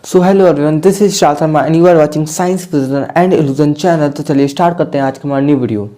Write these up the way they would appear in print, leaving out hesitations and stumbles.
So hello everyone, this is Shah Sharma and you are watching science physics and illusion channel. तो चलिए start करते हैं आज की हमारी न्यू वीडियो।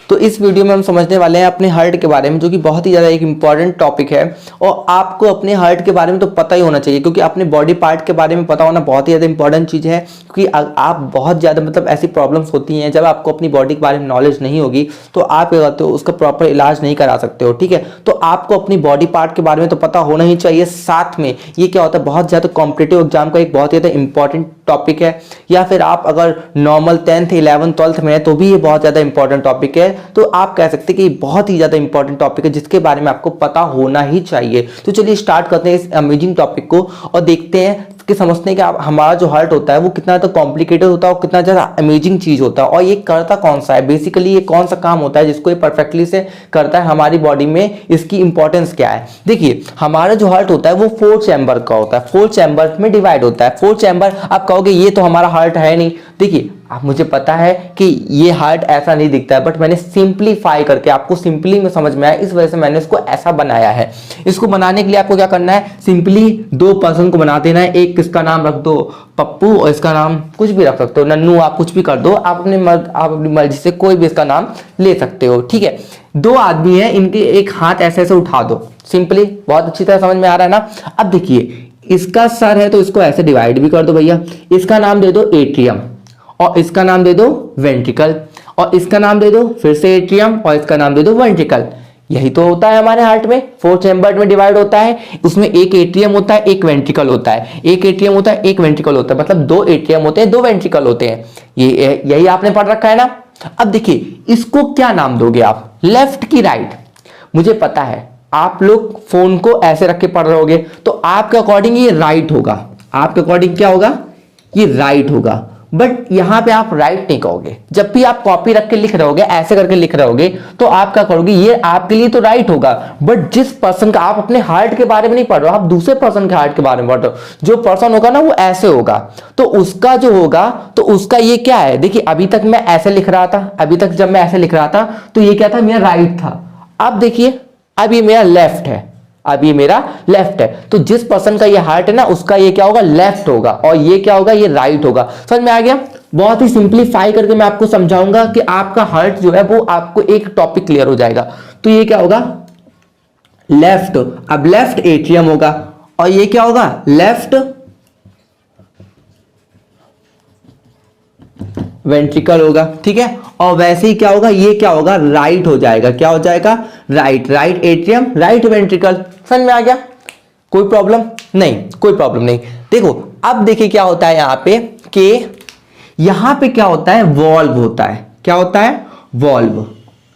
तो इस वीडियो में हम समझने वाले हैं अपने हार्ट के बारे में, जो कि बहुत ही ज़्यादा एक इंपॉर्टेंट टॉपिक है। और आपको अपने हार्ट के बारे में तो पता ही होना चाहिए, क्योंकि अपने बॉडी पार्ट के बारे में पता होना बहुत ही ज़्यादा इंपॉर्टेंट चीज़ है। क्योंकि आप बहुत ज़्यादा ऐसी प्रॉब्लम्स होती हैं, जब आपको अपनी बॉडी के बारे में नॉलेज नहीं होगी तो आप क्या करते हो, उसका प्रॉपर इलाज नहीं करा सकते हो। ठीक है, तो आपको अपनी बॉडी पार्ट के बारे में तो पता होना ही चाहिए। साथ में ये क्या होता है, बहुत ज़्यादा कॉम्पिटिटिव एग्जाम का एक बहुत ही ज़्यादा इंपॉर्टेंट टॉपिक है। या फिर आप अगर नॉर्मल 10th 11th 12th में है तो भी ये बहुत ज़्यादा इंपॉर्टेंट टॉपिक है। तो आप कह सकते हैं कि बहुत ही ज़्यादा इंपॉर्टेंट टॉपिक है, जिसके बारे में आपको पता होना ही चाहिए। तो चलिए स्टार्ट करते हैं इस अमेजिंग टॉपिक को और देखते हैं कि समझते हैं कि हमारा जो हार्ट होता है वो कितना ज़्यादा कॉम्प्लिकेटेड होता है और कितना ज़्यादा अमेजिंग चीज़ होता है, और ये करता कौन सा है, बेसिकली ये कौन सा काम होता है जिसको ये परफेक्टली से करता है हमारी बॉडी में, इसकी इंपॉर्टेंस क्या है। देखिए, हमारा जो हार्ट होता है वो 4 चैम्बर का होता है, 4 चैम्बर में डिवाइड होता है। 4 चैम्बर, आप कहोगे ये तो हमारा हार्ट है नहीं। देखिए, आप मुझे पता है कि ये हार्ट ऐसा नहीं दिखता है, बट मैंने सिंप्लीफाई करके आपको सिंपली में समझ में आया, इस वजह से मैंने इसको ऐसा बनाया है। इसको बनाने के लिए आपको क्या करना है, सिंपली 2 पर्सन को बना देना है। एक किसका नाम रख दो पप्पू, और इसका नाम कुछ भी रख सकते हो, नन्नू, आप कुछ भी कर दो। आप अपनी मर्जी से कोई भी इसका नाम ले सकते हो। ठीक है, 2 आदमी है, इनके एक हाथ ऐसे ऐसे उठा दो। सिंपली, बहुत अच्छी तरह समझ में आ रहा है ना। अब देखिए, इसका सर है तो इसको ऐसे डिवाइड भी कर दो भैया। इसका नाम दे दो एट्रियम, और इसका नाम दे दो वेंट्रिकल, और इसका नाम दे दो फिर से एट्रियम, और इसका नाम दे दो वेंट्रिकल। यही तो होता है हमारे हार्ट में, 4 चैम्बर में डिवाइड होता है। उसमें एक एट्रियम होता है, एक वेंट्रिकल होता है, एक एट्रियम होता है, एक वेंट्रिकल होता है, मतलब 2 एट्रियम होते हैं, 2 वेंट्रिकल होते हैं। यही आपने पढ़ रखा है ना। अब देखिए, इसको क्या नाम दोगे आप, लेफ्ट की राइट। मुझे पता है आप लोग फोन को ऐसे रख के पढ़ रहे होगे, तो आपके अकॉर्डिंग ये राइट होगा। आपके अकॉर्डिंग क्या होगा, ये राइट होगा। बट यहां पे आप राइट नहीं कहोगे। जब भी आप कॉपी रख के लिख रहे होगे, ऐसे करके लिख रहे होगे, तो आप क्या करोगे, ये आपके लिए तो राइट होगा। बट जिस पर्सन का, आप अपने हार्ट के बारे में नहीं पढ़ रहे हो, आप दूसरे पर्सन के हार्ट के बारे में पढ़ रहे हो। जो पर्सन होगा ना वो ऐसे होगा, तो उसका जो होगा, तो उसका ये क्या है। देखिए, अभी तक मैं ऐसे लिख रहा था, अभी तक जब मैं ऐसे लिख रहा था तो ये क्या था, मेरा राइट था। अब देखिए, अब ये मेरा लेफ्ट है, अब ये मेरा लेफ्ट है। तो जिस पर्सन का ये हार्ट है ना, उसका ये क्या होगा, लेफ्ट होगा, और ये क्या होगा, ये राइट होगा। समझ में आ गया। बहुत ही सिंपलीफाई करके मैं आपको समझाऊंगा कि आपका हार्ट जो है वो आपको एक टॉपिक क्लियर हो जाएगा। तो ये क्या होगा, लेफ्ट। अब लेफ्ट एट्रियम होगा, और ये क्या होगा, लेफ्ट वेंट्रिकल होगा। ठीक है, और वैसे ही क्या होगा, ये क्या होगा, राइट हो जाएगा। क्या हो जाएगा, right. Right atrium, right ventricle. समझ में आ गया, कोई प्रॉब्लम नहीं, कोई प्रॉब्लम नहीं। देखो, अब देखिए क्या होता है यहां पे, कि यहां पे क्या होता है, वॉल्व होता है। क्या होता है, वॉल्व।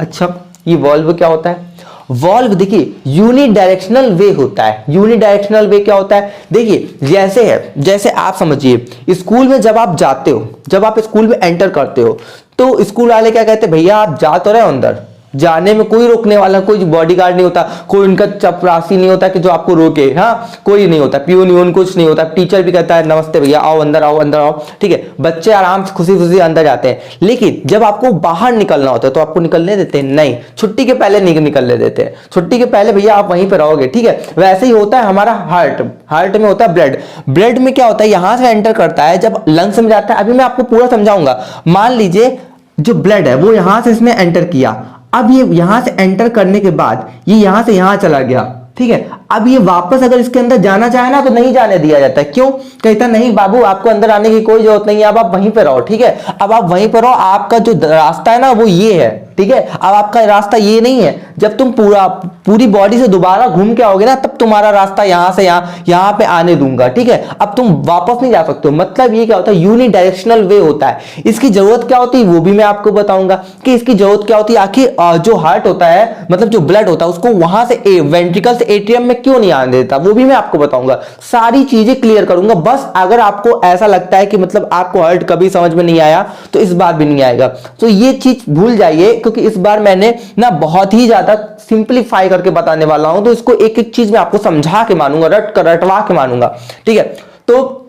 अच्छा, ये वॉल्व क्या होता है, वॉल्व देखिए यूनिडायरेक्शनल वे होता है। यूनिडायरेक्शनल वे क्या होता है, देखिए जैसे है, जैसे आप समझिए स्कूल में जब आप जाते हो, जब आप स्कूल में एंटर करते हो, तो स्कूल वाले क्या कहते हैं, भैया आप जा तो रहे हो अंदर, जाने में कोई रोकने वाला, कोई बॉडीगार्ड नहीं होता, कोई उनका चपरासी नहीं होता कि जो आपको रोके। हाँ, कोई नहीं होता, पियून यून कुछ नहीं होता। टीचर भी कहता है नमस्ते भैया, आओ अंदर आओ, अंदर आओ। ठीक है, बच्चे आराम से खुशी खुशी अंदर जाते हैं। लेकिन जब आपको बाहर निकलना होता है तो आपको निकलने देते हैं नहीं, छुट्टी के पहले नहीं निकलने देते। छुट्टी के पहले भैया आप वहीं पर रहोगे। ठीक है, वैसे ही होता है हमारा हार्ट। हार्ट में होता है ब्लड। ब्लड में क्या होता है, यहां से एंटर करता है, जब लंग्स में जाता है। अभी मैं आपको पूरा समझाऊंगा। मान लीजिए जो ब्लड है वो यहां से इसने एंटर किया, अब ये यहां से एंटर करने के बाद ये यहां से यहां चला गया। ठीक है, अब ये वापस अगर इसके अंदर जाना चाहे ना तो नहीं जाने दिया जाता है। क्यों, कहता नहीं बाबू, आपको अंदर आने की कोई जरूरत नहीं है, अब आप वहीं पे रहो। ठीक है, अब आप वहीं पर रहो, आपका जो रास्ता है ना वो ये है। ठीक है, अब आपका रास्ता ये नहीं है। जब तुम पूरी बॉडी से दोबारा घूम के आओगे ना, तब तुम्हारा रास्ता यहां से यहां पे आने दूंगा। ठीक है, अब तुम वापस नहीं जा सकते हो। मतलब ये क्या होता है, यूनिडायरेक्शनल वे होता है। इसकी जरूरत क्या होती है वो भी मैं आपको बताऊंगा कि इसकी जरूरत क्या होती है। आखिर जो हार्ट होता है, मतलब जो ब्लड होता है, उसको वहां से वेंट्रिकल से एट्रियम में क्यों नहीं आने देता, वो भी मैं आपको बताऊंगा। सारी चीजें क्लियर करूंगा। बस अगर आपको ऐसा लगता है कि मतलब आपको हार्ट कभी समझ में नहीं आया, तो इस बार भी नहीं आएगा। तो ये चीज भूल जाइए, क्योंकि इस बार मैंने ना बहुत ही ज्यादा सिंपलीफाई करके बताने वाला हूं। तो इसको एक एक चीज में आपको समझा के मानूंगा, रटवा के मानूंगा। ठीक है, तो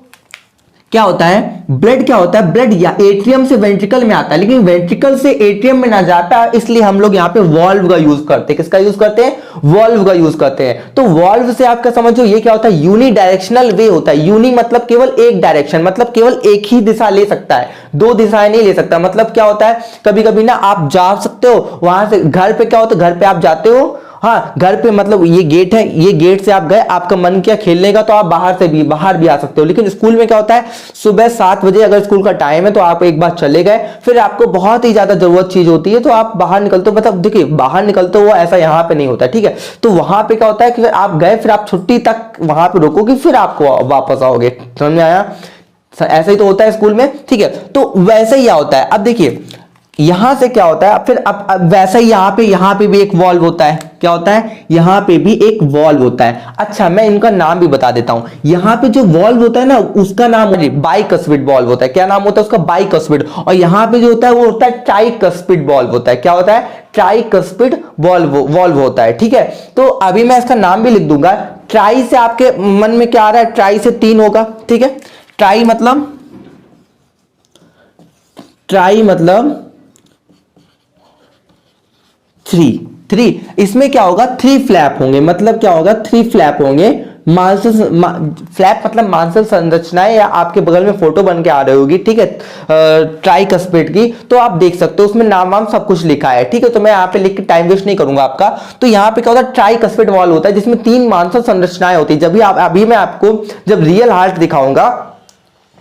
क्या होता है, ब्लड क्या होता है, ब्लड या एट्रियम से वेंट्रिकल में आता है, लेकिन वेंट्रिकल से एट्रियम में ना जाता, इसलिए हम लोग यहाँ पे वॉल्व का यूज करते हैं। किसका यूज करते हैं, वॉल्व का यूज करते हैं। तो वॉल्व से आपका समझो ये क्या होता है, यूनी डायरेक्शनल वे होता है। यूनी मतलब केवल एक डायरेक्शन, मतलब केवल एक ही दिशा ले सकता है, दो दिशाएं नहीं ले सकता। मतलब क्या होता है, कभी कभी ना आप जा सकते हो वहां से, घर पे क्या होता है, घर पे आप जाते हो, हाँ घर पे मतलब ये गेट है, ये गेट से आप गए, आपका मन किया खेलने का तो आप बाहर भी आ सकते हो। लेकिन स्कूल में क्या होता है, सुबह 7 बजे अगर स्कूल का टाइम है तो आप एक बार चले गए, फिर आपको बहुत ही ज्यादा जरूरत चीज होती है तो आप बाहर निकलते हो। मतलब देखिए बाहर निकलते हो, वो ऐसा यहाँ पे नहीं होता, ठीक है। तो वहां पे क्या होता है कि फिर आप गए, फिर आप छुट्टी तक वहां पे रुकोगे, फिर आपको वापस आओगे। समझ में आया, ऐसा ही तो होता है स्कूल में, ठीक है। तो वैसे ही होता है। अब देखिए यहां से क्या होता है, फिर अब वैसा ही यहाँ पे भी एक वॉल्व होता है। क्या होता है, यहां पे भी एक वॉल्व होता है। अच्छा मैं इनका नाम भी बता देता हूं। यहां पे जो वॉल्व होता है ना, उसका नाम बाइकस्पिड वॉल्व होता है। क्या नाम होता है उसका, बाइकस्पिड। और यहां पे जो होता है वो होता है ट्राइकस्पिड वॉल्व होता है। क्या होता है, ट्राइकस्पिड वॉल्व होता है, ठीक है। तो अभी मैं इसका नाम भी लिख दूंगा। ट्राई से आपके मन में क्या आ रहा है, ट्राई से 3 होगा, ठीक है। ट्राई मतलब 3 इसमें क्या होगा, 3 फ्लैप होंगे। मतलब क्या होगा, 3 फ्लैप होंगे। फ्लैप मतलब मांसल संरचनाएं, या आपके बगल में फोटो बन के आ रही होगी, ठीक है, ट्राइकस्पिड की, तो आप देख सकते हो उसमें नाम वाम सब कुछ लिखा है, ठीक है। तो मैं यहाँ पे लिख के टाइम वेस्ट नहीं करूंगा आपका। तो यहाँ पे क्या होता है, ट्राइकस्पिड वॉल्व होता है जिसमें 3 मांसल संरचनाएं होती है। जब भी अभी मैं आपको जब रियल हार्ट दिखाऊंगा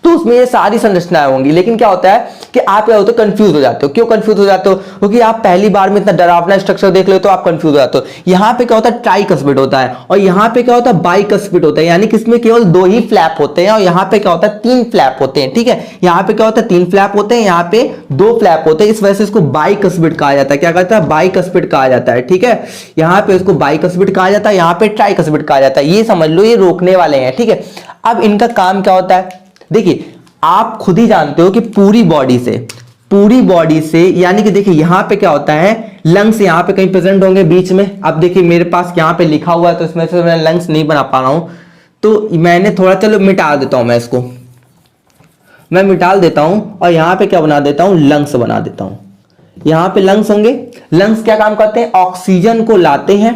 तो उसमें ये सारी संरचनाएं होंगी। लेकिन क्या होता है कि आप क्या होते हो, कंफ्यूज हो जाते हो। क्यों कंफ्यूज हो जाते हो, क्योंकि आप पहली बार में इतना डरावना स्ट्रक्चर देख लेते हो, आप कंफ्यूज हो जाते हो। यहां पे क्या होता है, ट्राइकस्पिड होता है, और यहां पे क्या होता है, बाइकस्पिड होता है। यानी कि इसमें केवल 2 ही फ्लैप होते हैं, और यहां पे क्या होता है, 3 फ्लैप होते हैं, ठीक है। यहां पे क्या होता है, 3 फ्लैप होते हैं, यहां पे 2 फ्लैप होते हैं। इस वजह से इसको बाइकस्पिड कहा जाता है। क्या कहता है, बाइकस्पिड कहा जाता है, ठीक है। यहां पे इसको बाइकस्पिड कहा जाता है, यहां पे ट्राइकस्पिड कहा जाता है। ये समझ लो, ये रोकने वाले हैं, ठीक है। अब इनका काम क्या होता है, देखिए आप खुद ही जानते हो कि पूरी बॉडी से यानी कि देखिए यहां पे क्या होता है, लंग्स यहां पे कहीं प्रेजेंट होंगे बीच में। अब देखिए मेरे पास यहां पे लिखा हुआ है तो इसमें से मैं लंग्स नहीं बना पा रहा हूं, तो मैंने थोड़ा, चलो मिटा देता हूं, मैं इसको मैं मिटा देता हूं और यहां पे क्या बना देता हूं, लंग्स बना देता हूं। यहां पे लंग्स होंगे। लंग्स क्या काम करते हैं, ऑक्सीजन को लाते हैं।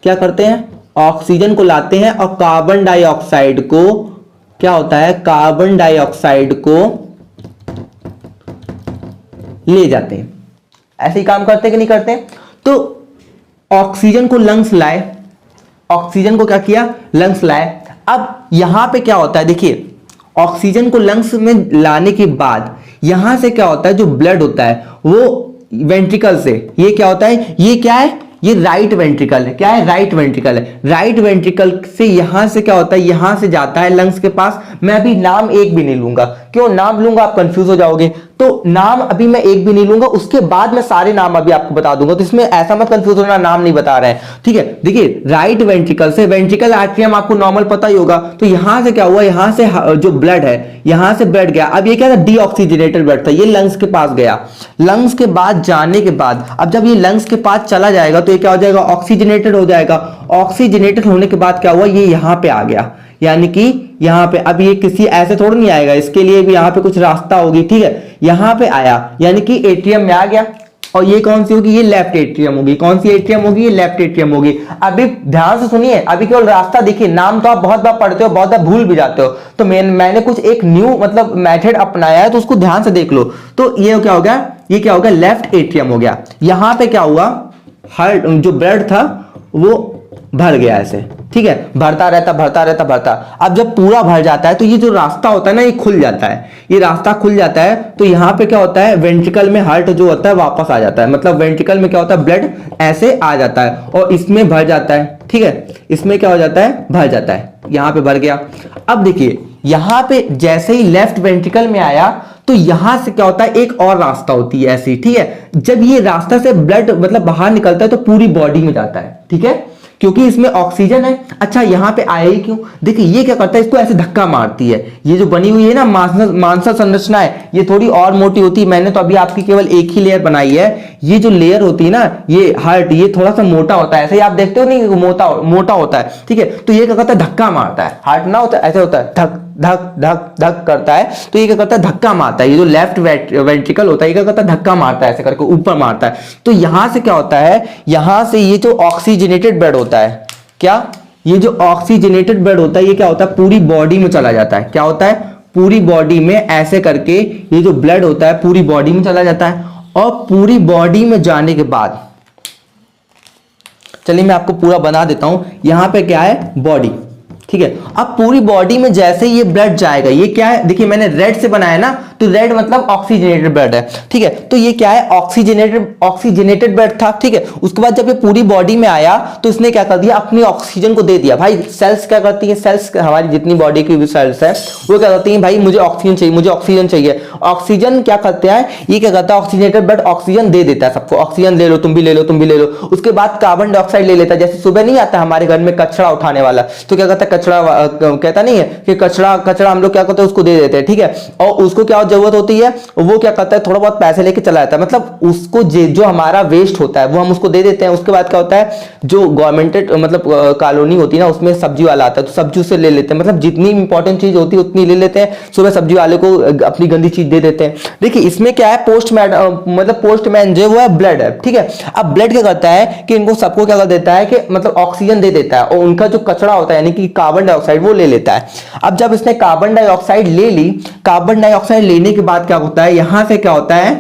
क्या करते हैं, ऑक्सीजन को लाते हैं, और कार्बन डाइऑक्साइड को, क्या होता है, कार्बन डाइऑक्साइड को ले जाते हैं। ऐसे ही काम करते हैं कि नहीं करते। तो ऑक्सीजन को लंग्स लाए, ऑक्सीजन को क्या किया, लंग्स लाए। अब यहां पे क्या होता है, देखिए ऑक्सीजन को लंग्स में लाने के बाद यहां से क्या होता है, जो ब्लड होता है वो वेंट्रिकल से, ये क्या होता है, ये क्या है, ये राइट वेंट्रिकल है। क्या है, राइट वेंट्रिकल है। राइट वेंट्रिकल से यहां से क्या होता है, यहां से जाता है लंग्स के पास। मैं अभी नाम एक भी नहीं लूंगा, क्यों नाम लूंगा आप कंफ्यूज हो जाओगे, तो नाम अभी मैं एक भी नहीं लूंगा, उसके बाद मैं सारे नाम अभी आपको बता दूंगा। तो इसमें ऐसा मत कंफ्यूज होना, नाम नहीं बता रहे हैं, ठीक है। देखिए राइट वेंट्रिकल से, वेंट्रिकल आर्टरियम आपको नॉर्मल पता ही होगा, तो यहां से क्या हुआ, यहां से जो ब्लड है, यहां से ब्लड गया। अब ये क्या था, डीऑक्सीजनेटेड ब्लड था, ये लंग्स के पास गया। लंग्स के बाद जाने के बाद, अब जब ये लंग्स के पास चला जाएगा तो ये क्या हो जाएगा, ऑक्सीजनेटेड हो जाएगा। ऑक्सीजनेटेड होने के बाद क्या हुआ, ये यहां पे आ गया। यानी कि यहां पे, अब ये किसी ऐसे थोड़ा नहीं आएगा, इसके लिए भी यहां पे कुछ रास्ता होगी, ठीक है। यहां पे आया यानी कि एट्रियम में आ गया, और ये कौन सी होगी, ये लेफ्ट एट्रियम होगी। कौन सी एट्रियम होगी, ये लेफ्ट एट्रियम होगी। अभी ध्यान से सुनिए, अभी केवल रास्ता देखिए, नाम तो आप बहुत बार पढ़ते हो, बहुत बार भूल भी जाते हो, तो मैंने कुछ एक न्यू मतलब मेथड अपनाया है, तो उसको ध्यान से देख लो। तो ये क्या हो गया, ये क्या हो गया, लेफ्ट एट्रियम हो गया। यहां पे क्या हुआ, हार्ट जो ब्लड था वो भर गया ऐसे, ठीक है, भरता रहता। अब जब पूरा भर जाता है तो ये जो रास्ता होता है ना, ये खुल जाता है, ये रास्ता खुल जाता है। तो यहां पे क्या होता है, वेंट्रिकल में हार्ट जो होता है वापस आ जाता है। मतलब वेंट्रिकल में क्या होता है, ब्लड ऐसे आ जाता है और इसमें भर जाता है, ठीक है। इसमें क्या हो जाता है, भर जाता है, यहां पे भर गया। अब देखिए यहां पे जैसे ही लेफ्ट वेंट्रिकल में आया तो यहां से क्या होता है, एक और रास्ता होती है ऐसी, ठीक है। जब ये रास्ता से ब्लड मतलब बाहर निकलता है तो पूरी बॉडी में जाता है, ठीक है, क्योंकि इसमें ऑक्सीजन है। अच्छा यहां पे आया ही क्यों, देखिए ये क्या करता है, इसको ऐसे धक्का मारती है। ये जो बनी हुई है ना मांसल संरचना है, ये थोड़ी और मोटी होती है। मैंने तो अभी आपकी केवल एक ही लेयर बनाई है। ये जो लेयर होती है ना, ये हार्ट, ये थोड़ा सा मोटा होता है, ऐसे ही आप देखते हो नहीं, मोटा होता है, ठीक है। तो ये क्या करता है, धक्का मारता है, हार्ट ना होता है, ऐसे होता है, धक धक धक धक करता है, तो ये क्या करता है, धक्का मारता है। ये जो लेफ्ट वेंट्रिकल होता है ये क्या करता है, धक्का मारता है, ऐसे करके ऊपर मारता है। तो यहां से क्या होता है, यहां से ये जो ऑक्सीजनेटेड ब्लड होता है, क्या ये जो ऑक्सीजनेटेड ब्लड होता है ये क्या होता है, पूरी बॉडी में चला जाता है। क्या होता है, पूरी बॉडी में ऐसे करके ये जो ब्लड होता है पूरी बॉडी में चला जाता है। और पूरी बॉडी में जाने के बाद, चलिए मैं आपको पूरा बना देता हूं। यहां पे क्या है, बॉडी, ठीक है। अब पूरी बॉडी में जैसे ये ब्लड जाएगा, ये क्या है, देखिए मैंने रेड से बनाया ना, तो रेड मतलब ऑक्सीजनेटेड ब्लड है, ठीक है। तो ये क्या है, ऑक्सीजनेटेड ब्लड था, ठीक है। उसके बाद जब ये पूरी बॉडी में आया तो इसने क्या कर दिया, अपनी ऑक्सीजन को दे दिया। भाई सेल्स क्या करती है, सेल्स हमारी जितनी बॉडी की भी सेल्स है वो क्या करती है, भाई मुझे ऑक्सीजन चाहिए, मुझे ऑक्सीजन चाहिए। ऑक्सीजन क्या करते हैं, ये क्या करता है, ऑक्सीजनेटेड ब्लड ऑक्सीजन दे देता है सबको, ऑक्सीजन ले लो, तुम भी ले लो, तुम भी ले लो। उसके बाद कार्बन डाइऑक्साइड ले लेता है। जैसे सुबह नहीं आता हमारे घर में कचरा उठाने वाला, तो क्या करता है, कचरा कहता नहीं है कि कचरा हम लोग क्या करते हैं, उसको दे देते हैं, ठीक है। और उसको क्या जरूरत होती है, वो क्या करता है, थोड़ा बहुत पैसे लेके चला जाता है। मतलब उसको जो हमारा वेस्ट होता है वो हम उसको दे देते हैं। उसके बाद क्या होता है, जो गवर्नमेंटेड मतलब कॉलोनी होती है ना, उसमें सब्जी वाला आता है, तो सब्जी उससे ले लेते हैं। मतलब जितनी इंपॉर्टेंट चीज होती है उतनी ले लेते हैं। सुबह सब्जी वाले को अपनी गंदी चीज दे देते हैं। देखिए इसमें क्या है, पोस्टमैन जो वो है ब्लड है, ठीक है। अब ब्लड क्या करता है कि इनको सबको क्या कर देता है कि मतलब ऑक्सीजन दे देता है, और उनका जो कचरा होता है यानी कि कार्बन डाइऑक्साइड वो ले लेता है। अब जब इसने कार्बन डाइऑक्साइड ले ली, कार्बन डाइऑक्साइड लेने के बाद क्या होता है, यहां से क्या होता है,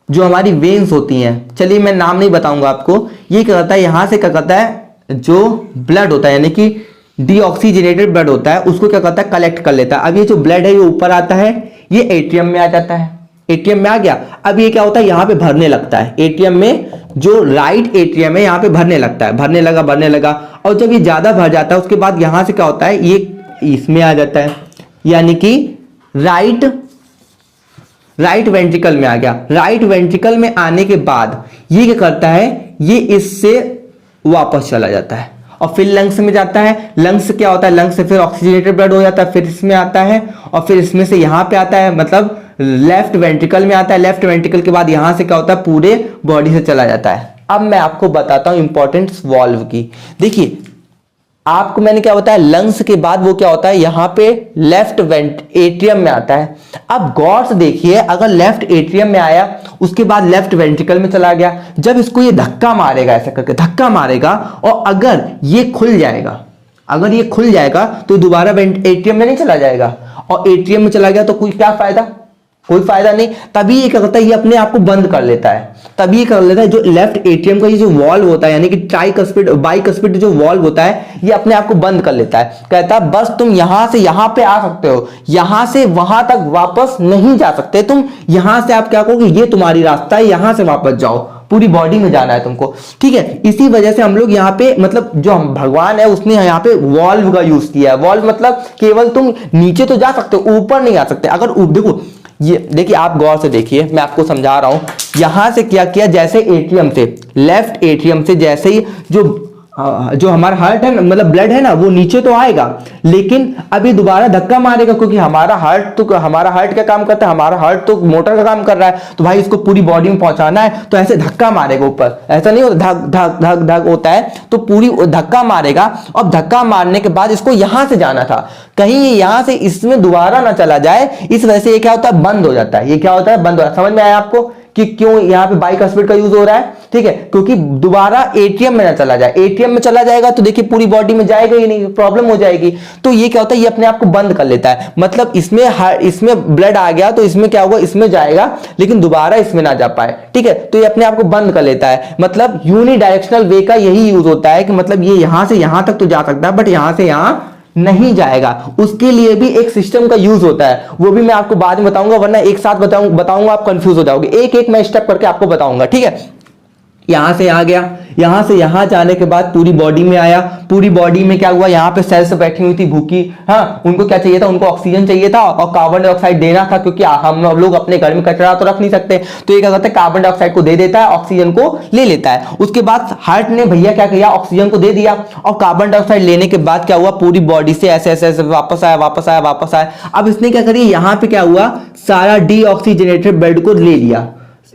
जो हमारी वेन्स होती हैं, चलिए मैं नाम नहीं बताऊंगा आपको, ये क्या करता है, यहां से क्या करता है, जो ब्लड होता है यानी कि डीऑक्सीजनेटेड ब्लड होता है उसको क्या करता है, कलेक्ट कर लेता है। अब ये जो ब्लड है ये ऊपर आता है, ये एटीएम में आ जाता है, एटीएम में आ गया। अब ये क्या होता है, यहां पे भरने लगता है एटीएम में, जो राइट एटीएम है यहां पे भरने लगता है, भरने लगा। और जब ये ज्यादा भर जाता है उसके बाद यहां से क्या होता है, ये इसमें आ जाता है, यानी कि राइट वेंट्रिकल में आ गया। राइट वेंट्रिकल में आने के बाद ये क्या करता है, ये इससे वापस चला जाता है और फिर लंग्स में जाता है। लंग्स क्या होता है, लंग्स से फिर ऑक्सीजनेटेड ब्लड हो जाता है, फिर इसमें आता है और फिर इसमें से यहां पे आता है, मतलब लेफ्ट वेंट्रिकल में आता है। लेफ्ट वेंट्रिकल के बाद यहां से क्या होता है, पूरे बॉडी से चला जाता है। अब मैं आपको बताता हूं इंपॉर्टेंस वाल्व की। देखिए आपको मैंने क्या बताया, लंग्स के बाद वो क्या होता है, यहां पे लेफ्ट एट्रियम में आता है। अब गौर से देखिए, अगर लेफ्ट एट्रियम में आया उसके बाद लेफ्ट वेंट्रिकल में चला गया, जब इसको ये धक्का मारेगा, ऐसा करके धक्का मारेगा, और अगर ये खुल जाएगा तो दोबारा एट्रियम में नहीं चला जाएगा, और एट्रियम में चला गया तो कोई फायदा नहीं। तभी ये क्या करता है, ये अपने आप को बंद कर लेता है। तभी ये कर लेता है, जो लेफ्ट एट्रियम का ये जो वॉल्व होता है यानी कि बाइकस्पिड जो वॉल्व होता है ये अपने आप को बंद कर लेता है। कहता है बस तुम यहां से यहां पे आ सकते हो, यहां से वहां तक वापस नहीं जा सकते तुम। यहां से आप क्या कहोगे, ये तुम्हारी रास्ता है, यहां से वापस जाओ, पूरी बॉडी में जाना है तुमको, ठीक है। इसी वजह से हम लोग यहाँ पे मतलब जो हम भगवान है उसने यहाँ पे वॉल्व का यूज किया है। वॉल्व मतलब केवल तुम नीचे तो जा सकते हो, ऊपर नहीं आ सकते। अगर देखो ये देखिए, आप गौर से देखिए, मैं आपको समझा रहा हूं। यहां से क्या किया, जैसे एटीएम से, लेफ्ट एटीएम से जैसे ही जो हमारा हार्ट है ना, मतलब ब्लड है ना, वो नीचे तो आएगा, लेकिन अभी दोबारा धक्का मारेगा, क्योंकि हमारा हार्ट क्या काम करता है, हमारा हार्ट तो मोटर का काम कर रहा है, तो भाई इसको पूरी बॉडी में पहुंचाना है, तो ऐसे धक्का मारेगा ऊपर। ऐसा नहीं होता, धक धक धक धक होता है, तो पूरी धक्का मारेगा। और धक्का मारने के बाद इसको यहां से जाना था, कहीं यहां से इसमें दोबारा ना चला जाए, इस वजह से ये क्या होता है, बंद हो जाता है। ये क्या होता है, बंद हो जाता है। समझ में आया आपको कि क्यों यहाँ पे बाइकस्पिड का यूज हो रहा है, ठीक है, क्योंकि दोबारा एटीएम में ना चला जाए। एटीएम में चला जाएगा तो देखिए पूरी बॉडी में जाएगा ही नहीं, प्रॉब्लम हो जाएगी। तो ये क्या होता है, ये अपने आप को बंद कर लेता है। मतलब इसमें ब्लड आ गया तो इसमें क्या होगा, इसमें जाएगा लेकिन दोबारा इसमें ना जा पाए, ठीक है। तो ये अपने आप को बंद कर लेता है। मतलब यूनिडायरेक्शनल वे का यही यूज होता है कि मतलब ये यहां से यहां तक तो जा सकता है, बट यहां से यहां नहीं जाएगा। उसके लिए भी एक सिस्टम का यूज होता है, वो भी मैं आपको बाद में बताऊंगा, वरना एक साथ बताऊंगा आप कंफ्यूज हो जाओगे। एक मैं स्टेप करके आपको बताऊंगा, ठीक है। यहां से आ गया, यहां से यहां जाने के बाद पूरी बॉडी में आया। पूरी बॉडी में क्या हुआ, यहां पे सेल्स बैठी हुई थी भूखी, हाँ, उनको क्या चाहिए था, उनको ऑक्सीजन चाहिए था और कार्बन डाइऑक्साइड देना था, क्योंकि हम लोग अपने घर में कचरा तो रख नहीं सकते। तो ये क्या करता है, कार्बन डाइऑक्साइड को दे देता है, ऑक्सीजन को ले लेता है। उसके बाद हार्ट ने भैया क्या किया, ऑक्सीजन को दे दिया, और कार्बन डाइऑक्साइड लेने के बाद क्या हुआ, पूरी बॉडी से ऐसे ऐसे वापस आया। अब इसने क्या करिए, यहां पे क्या हुआ, सारा डीऑक्सीजनेटेड ब्लड को ले लिया,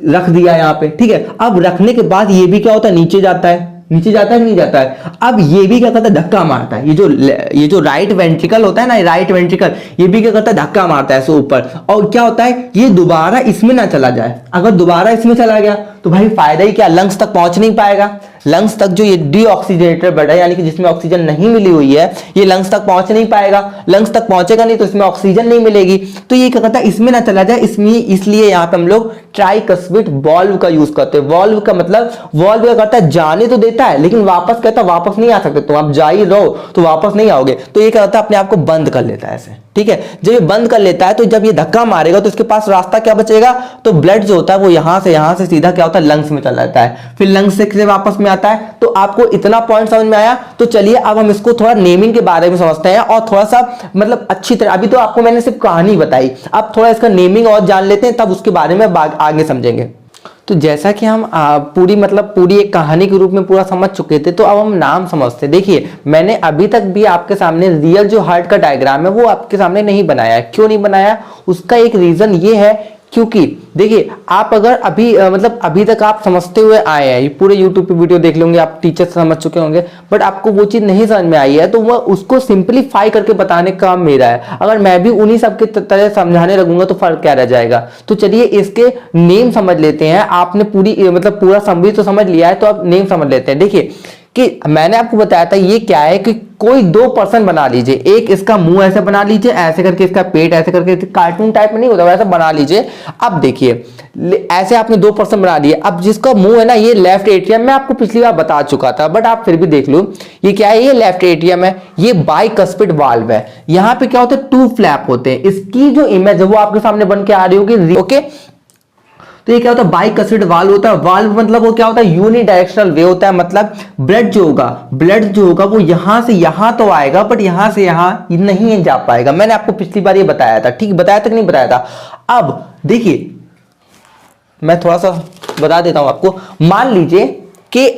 रख दिया यहाँ पे, ठीक है। अब रखने के बाद ये भी क्या होता है, नीचे जाता है, नीचे जाता है कि नहीं जाता है। अब ये भी क्या करता है, धक्का मारता है। ये जो राइट वेंट्रिकल होता है ना, राइट वेंट्रिकल, ये भी क्या करता है, धक्का मारता है ऐसे ऊपर। और क्या होता है, ये दोबारा इसमें ना चला जाए। अगर दोबारा इसमें चला गया तो भाई फायदा ही क्या, लंग्स तक पहुंच नहीं पाएगा। लंग्स तक जो ये डीऑक्सीजनेटेड ब्लड है, यानी कि जिसमें ऑक्सीजन नहीं मिली हुई है, ये लंग्स तक पहुंच नहीं पाएगा। लंग्स तक पहुंचेगा नहीं तो इसमें ऑक्सीजन नहीं मिलेगी। तो ये क्या करता है, इसमें ना चला जाए, इसमें इसलिए यहाँ पे हम लोग ट्राइकस्पिड वाल्व का यूज करते हैं। वाल्व का मतलब, वाल्व क्या करता है, जाने तो देता है लेकिन वापस कहता है वापस नहीं आ सकते, तो आप जा ही रहो तो वापस नहीं आओगे। तो ये क्या करता है, अपने आप को बंद कर लेता है ऐसे, ठीक है। जब ये बंद कर लेता है तो जब ये धक्का मारेगा तो इसके पास रास्ता क्या बचेगा, तो ब्लड जो होता है वो यहां से सीधा क्या होता है, लंग्स में चला जाता है, फिर लंग्स से वापस में आता है। तो आपको इतना पॉइंट समझ में आया। तो चलिए अब हम इसको थोड़ा नेमिंग के बारे में समझते हैं और थोड़ा सा मतलब अच्छी तरह, अभी तो आपको मैंने सिर्फ कहानी बताई, अब थोड़ा इसका नेमिंग और जान लेते हैं, तब उसके बारे में आगे समझेंगे। तो जैसा कि हम पूरी एक कहानी के रूप में पूरा समझ चुके थे, तो अब हम नाम समझते हैं। देखिए मैंने अभी तक भी आपके सामने रियल जो हार्ट का डायग्राम है वो आपके सामने नहीं बनाया। क्यों नहीं बनाया, उसका एक रीजन ये है, क्योंकि देखिए आप अगर अभी तक आप समझते हुए आए हैं, ये पूरे YouTube पे वीडियो देख लेंगे, आप टीचर समझ चुके होंगे, बट आपको वो चीज नहीं समझ में आई है, तो वह उसको सिंपलीफाई करके बताने का काम मेरा है। अगर मैं भी उन्हीं सब के तरह समझाने लगूंगा तो फर्क क्या रह जाएगा। तो चलिए इसके नेम समझ लेते हैं। आपने पूरा समरी तो समझ लिया है, तो अब नेम समझ लेते हैं। देखिए कि मैंने आपको बताया था ये क्या है, कि कोई दो पर्सन बना लीजिए, एक इसका मुंह ऐसे बना लीजिए, ऐसे करके इसका पेट ऐसे करके, कार्टून टाइप में नहीं होता वैसे बना लीजिए। अब देखिए ऐसे आपने दो पर्सन बना दिए। अब जिसका मुंह है ना, ये लेफ्ट एट्रियम, मैं आपको पिछली बार बता चुका था बट आप फिर भी देख लो। ये क्या है, ये लेफ्ट एट्रियम है, ये बाइकस्पिड वाल्व है। यहाँ पे क्या होता है, टू फ्लैप होते हैं। इसकी जो इमेज है वो आपके सामने बन के आ रही होगी, ओके। तो ये क्या होता है, बाइकस्पिड वाल्व होता है। वाल्व मतलब वो क्या होता है, यूनिडायरेक्शनल वे होता है। मतलब ब्लड जो होगा वो यहां से यहां तो आएगा, बट यहां से यहां नहीं जा पाएगा। मैंने आपको पिछली बार ये बताया था, ठीक बताया था कि नहीं बताया था। अब देखिए मैं थोड़ा सा बता देता हूं आपको। मान लीजिए कि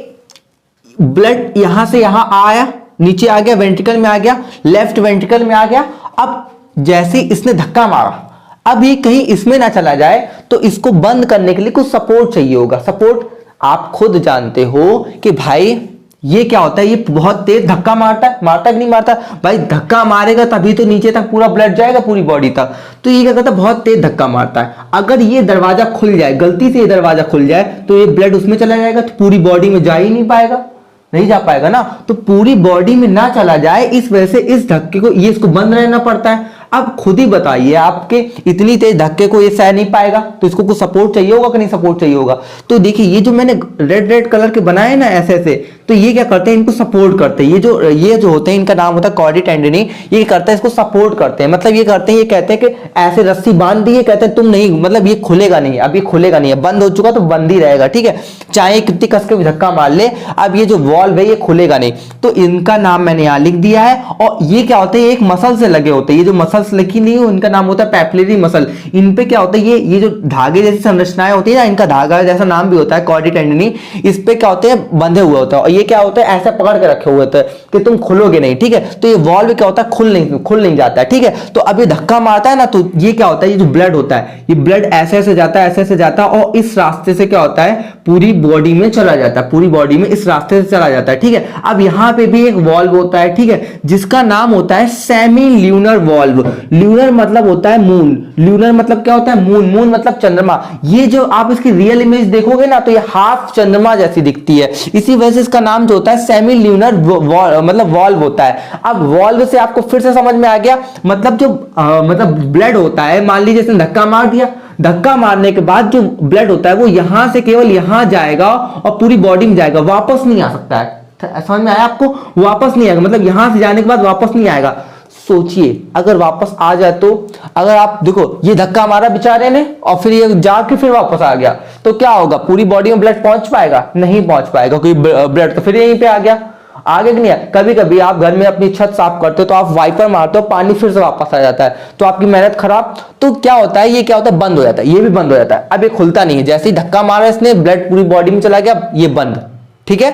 ब्लड यहां से यहां आया, नीचे आ गया, वेंट्रिकल में आ गया, लेफ्ट वेंट्रिकल में आ गया। अब जैसे इसने धक्का मारा, अब ये कहीं इसमें ना चला जाए, तो इसको बंद करने के लिए कुछ सपोर्ट चाहिए होगा। सपोर्ट आप खुद जानते हो कि भाई ये क्या होता है, ये बहुत तेज धक्का मारता है कि नहीं मारता भाई। धक्का मारेगा तभी तो नीचे तक पूरा ब्लड जाएगा, पूरी बॉडी तक। तो ये क्या करता है, बहुत तेज धक्का मारता है। अगर ये दरवाजा खुल जाए, गलती से ये दरवाजा खुल जाए, तो ये ब्लड उसमें चला जाएगा, तो पूरी बॉडी में जा ही नहीं पाएगा, नहीं जा पाएगा ना। तो पूरी बॉडी में ना चला जाए, इस वजह से इस धक्के को, ये इसको बंद रहना पड़ता है। अब खुद ही बताइए, आपके इतनी तेज धक्के को ये सह नहीं पाएगा, तो इसको कुछ सपोर्ट चाहिए होगा कि नहीं सपोर्ट चाहिए होगा। तो देखिए ये जो मैंने रेड कलर के बनाए ना ऐसे ऐसे, तो ये क्या करते हैं, इनको सपोर्ट करते हैं। ये जो होते हैं, इनका नाम होता है कॉर्डी टेंडिनी। ये करता है, इसको सपोर्ट करते हैं। मतलब ये करते हैं, ये कहते हैं कि ऐसे रस्सी बांध दी, कहते हैं तुम नहीं, मतलब ये खुलेगा नहीं, अब ये खुलेगा नहीं है, बंद हो चुका तो बंद ही रहेगा, ठीक है, चाहे कितनी कस के भी धक्का मार ले। अब ये जो वॉल्व है ये खुलेगा नहीं, तो इनका नाम मैंने यहां लिख दिया है। और ये क्या होते हैं, एक मसल से लगे होते हैं। ये जो मसल्स लिखी नहीं हो, इनका नाम होता है पैपिलरी मसल। इन पे क्या होता है, ये जो धागे जैसी संरचनाएं होती है ना, इनका धागा जैसा नाम भी होता है कॉर्डी टेंडिनी। इस पे क्या होते हैं, बंधे हुए होते हैं। और ये क्या होता है, ऐसे पकड़ के रखे हुए होते हैं कि तुम खुलोगे नहीं, ठीक है। तो ये वॉल्व क्या होता है, खुल नहीं जाता है, ठीक है। तो अब ये धक्का मारता है ना, तो ये क्या होता है, ये जो ब्लड होता है, ये ब्लड ऐसे ऐसे जाता है, ऐसे ऐसे जाता है, और इस रास्ते से क्या होता है, पूरी बॉडी में चला जाता है, पूरी बॉडी में इस रास्ते से चला जाता है, ठीक है। अब यहां पे भी एक वॉल्व होता है, ठीक है, जिसका नाम होता है सेमी ल्यूनर वॉल्व। ल्यूनर मतलब होता है मून, ल्यूनर मतलब क्या होता है, मून मतलब चंद्रमा। ये जो आप इसकी रियल इमेज देखोगे ना, तो ये हाफ चंद्रमा जैसी दिखती है, इसी वजह से इसका नाम जो होता है सेमी ल्यूनर मतलब वॉल्व होता है। अब वॉल्व से आपको फिर से समझ में आ गया, मतलब जो ब्लड होता है, मान लीजिए इसने धक्का मार दिया, धक्का मारने के बाद जो ब्लड होता है वो यहां से केवल यहां जाएगा और पूरी बॉडी में जाएगा, वापस नहीं आ सकता है। समझ में आया आपको, वापस नहीं आएगा, मतलब यहां से जाने के बाद वापस नहीं आएगा। सोचिए अगर वापस आ जाए तो, अगर आप देखो ये धक्का मारा बेचारे ने और फिर ये जाके फिर वापस आ गया, तो क्या होगा, पूरी बॉडी में ब्लड पहुंच पाएगा, नहीं पहुंच पाएगा, क्योंकि ब्लड तो फिर यहीं पे आ गया, आगे कि नहीं है। कभी कभी आप घर में अपनी छत साफ करते हो तो आप वाइपर मारते हो, पानी फिर से वापस आ जाता है, तो आपकी मेहनत खराब। तो क्या होता है, ये क्या होता है, बंद हो जाता है, ये भी बंद हो जाता है। अब ये खुलता नहीं है, जैसे ही धक्का मारा इसने, ब्लड पूरी बॉडी में चला गया, ये बंद, ठीक है।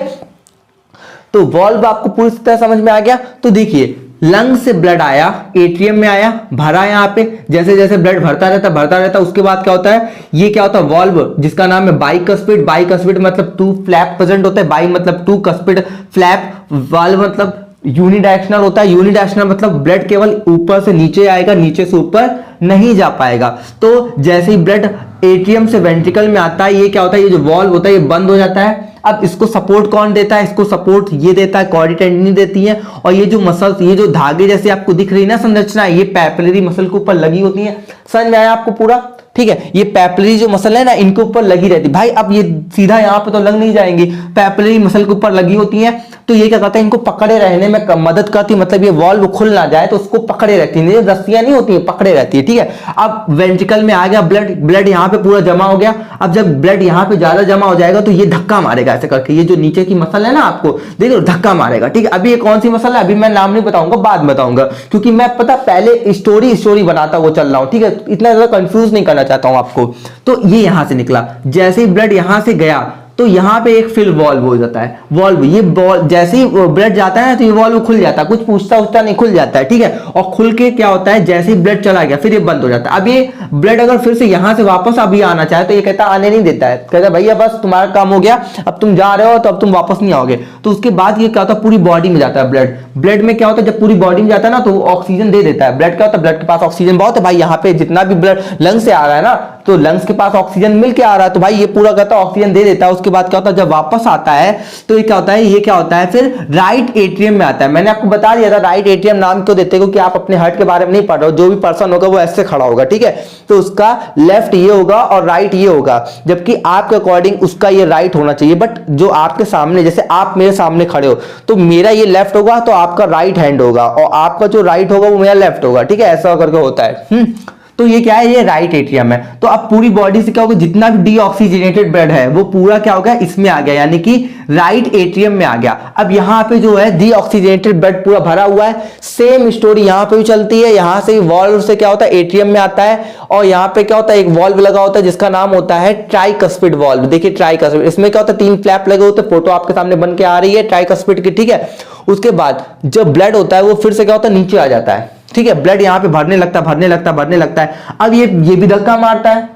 तो वॉल्व आपको पूरी तरह समझ में आ गया। तो देखिए लंग से ब्लड आया, एट्रियम में आया, भरा यहाँ पे, जैसे जैसे ब्लड भरता रहता, उसके बाद क्या होता है, ये क्या होता है, वॉल्व जिसका नाम है बाइकस्पिड। बाइकस्पिड मतलब टू फ्लैप प्रेजेंट होता है, बाई मतलब टू, कस्पिड फ्लैप, वाल्व मतलब यूनिडायरेक्शनल होता है। यूनिडायरेक्शनल मतलब ब्लड केवल ऊपर से नीचे आएगा, नीचे से ऊपर नहीं जा पाएगा। तो जैसे ही ब्लड एट्रियम से वेंट्रिकल में आता है, ये क्या होता है, ये जो वॉल्व होता है ये बंद हो जाता है। अब इसको सपोर्ट कौन देता है, इसको सपोर्ट ये देता है, कॉर्डी टेंडिनी देती है। और ये जो मसल्स, ये जो धागे जैसे आपको दिख रही है ना संरचना, ये पैपिलरी मसल के ऊपर लगी होती है। समझ में आया आपको पूरा? ठीक है, ये पैपिलरी जो मसल है ना, इनके ऊपर लगी रहती है। भाई अब ये सीधा यहाँ पे तो लग नहीं जाएंगी, पैपिलरी मसल के ऊपर लगी होती है। तो ये क्या करता है, इनको पकड़े रहने में मदद करती है, मतलब ये वॉल्व खुल ना जाए तो उसको पकड़े रहती है, रस्सियां नहीं होती है, पकड़े रहती है। ठीक है, अब वेंट्रिकल में आ गया ब्लड, ब्लड यहाँ पे पूरा जमा हो गया। अब जब ब्लड यहाँ पे ज्यादा जमा हो जाएगा तो ये धक्का मारेगा ऐसे करके, ये जो नीचे की मसल है ना, आपको देखो धक्का मारेगा। ठीक है, अभी ये कौन सी मसल है, अभी मैं नाम नहीं बताऊंगा, बाद में बताऊंगा, क्योंकि मैं पता पहले स्टोरी बनाता वो चल रहा हूं। ठीक है, इतना ज्यादा कंफ्यूज नहीं करना चाहता हूं आपको। तो ये यहां से निकला, जैसे ही ब्लड यहां से गया तो यहां पे एक फिल वॉल्व हो जाता है। वॉल्व, ये बॉल जैसे ही ब्लड जाता है ना तो ये वॉल्व खुल जाता है, कुछ पूछता उछता नहीं, खुल जाता है। ठीक है, और खुल के क्या होता है, जैसे ही ब्लड चला गया फिर ये बंद हो जाता है। अब ये ब्लड अगर फिर से यहां से वापस अभी आना चाहे तो ये कहता आने नहीं देता है, कहता भैया बस तुम्हारा काम हो गया, अब तुम जा रहे हो तो अब तुम वापस नहीं आओगे। तो उसके बाद ये क्या होता है, पूरी बॉडी में जाता है ब्लड। ब्लड में क्या होता है, जब पूरी बॉडी में जाता है ना तो ऑक्सीजन दे देता है। ब्लड क्या होता है, ब्लड के पास ऑक्सीजन बहुत है भाई, यहाँ पे जितना भी ब्लड लंग्स से आ रहा है ना, तो लंग्स के पास ऑक्सीजन मिल के आ रहा है, तो भाई ये पूरा कहता है ऑक्सीजन दे देता है। उसके बाद क्या होता है, जब वापस आता है तो ये क्या होता है, ये क्या होता है, फिर राइट एट्रियम में आता है। मैंने आपको बता दिया था राइट एट्रियम नाम क्यों देते हैं, क्योंकि आप अपने हार्ट के बारे में नहीं पढ़ रहे हो। जो भी पर्सन होगा वो ऐसे खड़ा होगा, ठीक है, तो उसका लेफ्ट ये होगा और राइट ये होगा, जबकि आपके अकॉर्डिंग उसका ये राइट होना चाहिए। बट जो आपके सामने, जैसे आप मेरे सामने खड़े हो तो मेरा ये लेफ्ट होगा तो आपका राइट हैंड होगा, और आपका जो राइट होगा वो मेरा लेफ्ट होगा। ठीक है, ऐसा करके होता है। तो ये क्या है, ये राइट एट्रियम है। तो अब पूरी बॉडी से क्या होगा, जितना भी डीऑक्सीजनेटेड ब्लड है वो पूरा क्या हो गया, इसमें आ गया, यानी कि राइट एट्रियम में आ गया। अब यहाँ पे जो है डीऑक्सीजनेटेड ब्लड पूरा भरा हुआ है। सेम स्टोरी यहाँ पे भी चलती है, यहाँ से वॉल्व से क्या होता है, एट्रियम में आता है, और यहाँ पे क्या होता है, एक वॉल्व लगा होता है जिसका नाम होता है ट्राइकस्पिड वॉल्व। देखिए ट्राइकस्पिड, इसमें क्या होता है, 3 फ्लैप लगे होते हैं, फोटो आपके सामने बन के आ रही है ट्राइकस्पिड की। ठीक है, उसके बाद जब ब्लड होता है वो फिर से क्या होता है, नीचे आ जाता है। ठीक है, ब्लड यहां पे भरने लगता है। अब ये भी धक्का मारता है,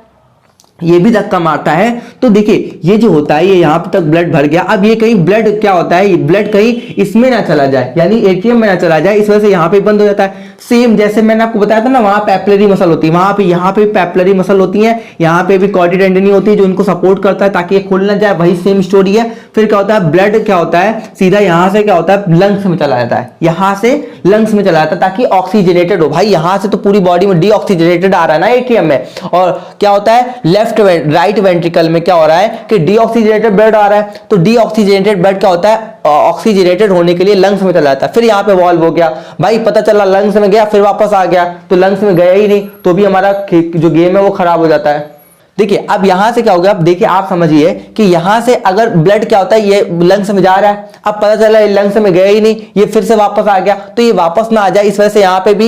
ये भी धक्का मारता है। तो देखिए ये जो होता है, ये यहां पे तक ब्लड भर गया। अब ये कहीं ब्लड क्या होता है, ब्लड कहीं इसमें ना चला जाए, यानी एटीएम में ना चला जाए, इस वजह से यहां पे बंद हो जाता है। सेम जैसे मैंने आपको बताया था ना, वहां पैपिलरी मसल होती है, वहां पे यहाँ पे पैपिलरी मसल होती है, यहाँ पे भी कॉर्डी टेंडिनी होती है जो इनको सपोर्ट करता है ताकि ये खुल ना जाए। वही सेम स्टोरी है। फिर क्या होता है, ब्लड क्या होता है, सीधा यहां से क्या होता है, लंग्स में चला जाता है, यहां से लंग्स में चला जाता है ताकि ऑक्सीजनेटेड हो। भाई यहां से तो पूरी बॉडी में डीऑक्सीजनेटेड आ रहा है ना एटीएम में, और क्या होता है, राइट वेंट्रिकल में क्या हो रहा है कि डीऑक्सीजनेटेड ब्लड आ रहा है। तो डीऑक्सीजनेटेड ब्लड क्या होता है, ऑक्सीजनेटेड होने के लिए लंग्स में चला जाता है। फिर यहाँ पे वॉल्व हो गया, भाई पता चला लंग्स में गया फिर वापस आ गया, तो लंग्स में गया ही नहीं, तो भी हमारा जो गेम है वो खराब हो जाता है। देखिए अब यहां से क्या हो गया, अब देखिए आप समझिए कि यहां से अगर ब्लड क्या होता है, ये लंग्स में जा रहा है, अब पता चला ये लंग्स में गया ही नहीं, ये फिर से वापस आ गया, तो ये वापस ना आ जाए इस वजह से यहाँ पे भी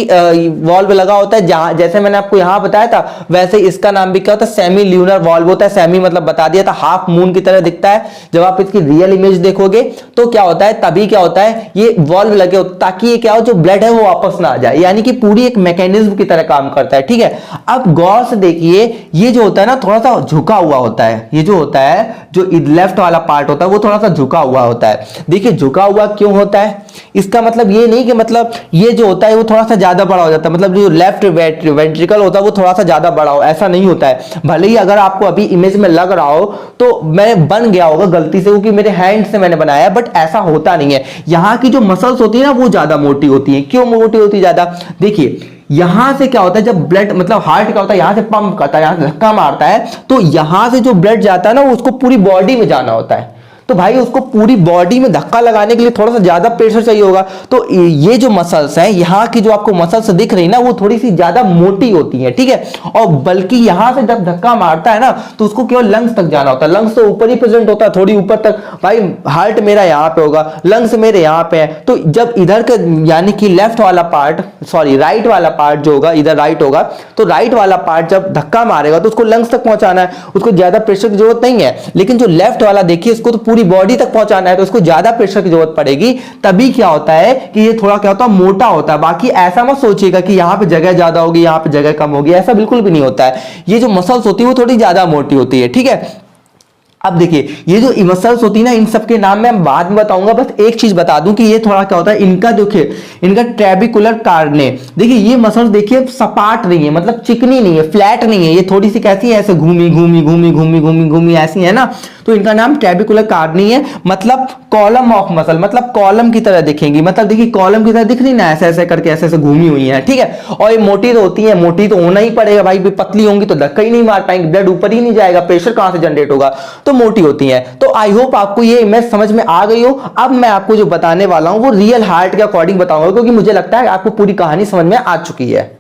वॉल्व लगा होता है। जहां जैसे मैंने आपको यहां बताया था वैसे इसका नाम भी क्या होता है, सेमी ल्यूनर वॉल्व होता है। सेमी मतलब बता दिया था, हाफ मून की तरह दिखता है। जब आप इसकी रियल इमेज देखोगे तो क्या होता है, तभी क्या होता है, ये वॉल्व लगे होते ताकि ये क्या हो, जो ब्लड है वो वापस ना आ जाए, यानी कि पूरी एक मैकेनिज्म की तरह काम करता है। ठीक है, अब गौर से देखिए, ये जो होता है ना थोड़ा सा झुका हुआ होता है, ये जो होता है, जो लेफ्ट वाला पार्ट होता है वो थोड़ा सा झुका हुआ होता है। देखिए झुका हुआ क्यों होता है, इसका मतलब ये नहीं कि मतलब ये जो होता है वो थोड़ा सा ज्यादा बड़ा हो जाता है, मतलब जो लेफ्ट वेंट्रिकल होता है वो थोड़ा सा ज्यादा बड़ा हो, ऐसा नहीं होता है। भले ही अगर आपको अभी इमेज में लग रहा हो तो मैं बन गया होगा गलती से, क्योंकि मेरे हैंड से मैंने बनाया, बट ऐसा होता नहीं है। यहाँ की जो मसल्स होती है ना वो ज्यादा मोटी होती है। क्यों मोटी होती है ज्यादा, देखिए यहां से क्या होता है, जब ब्लड मतलब हार्ट क्या होता है, यहां से पंप करता है, यहां से धक्का मारता है, तो यहां से जो ब्लड जाता है ना उसको पूरी बॉडी में जाना होता है। तो भाई उसको पूरी बॉडी में धक्का लगाने के लिए थोड़ा सा ज्यादा प्रेशर चाहिए होगा। तो ये जो मसल्स हैं, यहाँ की जो आपको मसल्स दिख रही है ना वो थोड़ी सी ज्यादा मोटी होती है। ठीक है, और बल्कि यहां से जब धक्का मारता है ना तो उसको केवल लंग्स तक जाना होता है। लंग्स तो ऊपर ही प्रेजेंट होता है, थोड़ी ऊपर तक। भाई हार्ट मेरा यहाँ पे होगा, लंग्स मेरे यहाँ पे है, तो जब इधर का यानी कि लेफ्ट वाला पार्ट, सॉरी राइट वाला पार्ट जो होगा, इधर राइट होगा, तो राइट वाला पार्ट जब धक्का मारेगा तो उसको लंग्स तक पहुंचाना है, उसको ज्यादा प्रेशर की जरूरत नहीं है। लेकिन जो लेफ्ट वाला देखिए, इसको तो पूरी बॉडी तक पहुंचाना है तो उसको ज्यादा प्रेशर की जरूरत पड़ेगी, तभी क्या होता है कि ये थोड़ा क्या होता है, मोटा होता है। बाकी ऐसा मत सोचिएगा कि यहाँ पे जगह ज्यादा होगी, यहाँ पे जगह कम होगी, ऐसा बिल्कुल भी नहीं होता है। ये जो मसल्स होती है वो थोड़ी ज्यादा मोटी होती है, ठीक है। अब देखिए ये जो मसल्स होती है ना, इन सब के नाम मैं बाद में बताऊंगा, बस एक चीज बता दूं कि ये थोड़ा क्या होता है, इनका देखिए इनका ट्रेबिकुलर कार्ने, देखिए ये मसल्स देखिए सपाट नहीं है, मतलब चिकनी नहीं है, फ्लैट नहीं है, ये थोड़ी सी कैसी है, ऐसे घूमी घूमी घूमी घूमी घूमी घूमी ऐसी है ना, तो इनका नाम ट्रेबिकुलर कार्नी है। मतलब कॉलम ऑफ मसल, मतलब कॉलम की तरह दिखेंगी, मतलब देखिए कॉलम की तरह दिख रही ना, ऐसे ऐसे करके ऐसे ऐसे घूमी हुई है, ठीक है। और ये मोटी तो होती है, मोटी तो होना ही पड़ेगा भाई, पतली होंगी तो धक्का ही नहीं मार पाएंगे, ब्लड ऊपर ही नहीं जाएगा, प्रेशर कहां से जनरेट होगा, तो मोटी होती हैं। तो आई होप आपको ये इमेज समझ में आ गई हो। अब मैं आपको जो बताने वाला हूं वो रियल हार्ट के अकॉर्डिंग बताऊंगा, क्योंकि मुझे लगता है आपको पूरी कहानी समझ में आ चुकी है।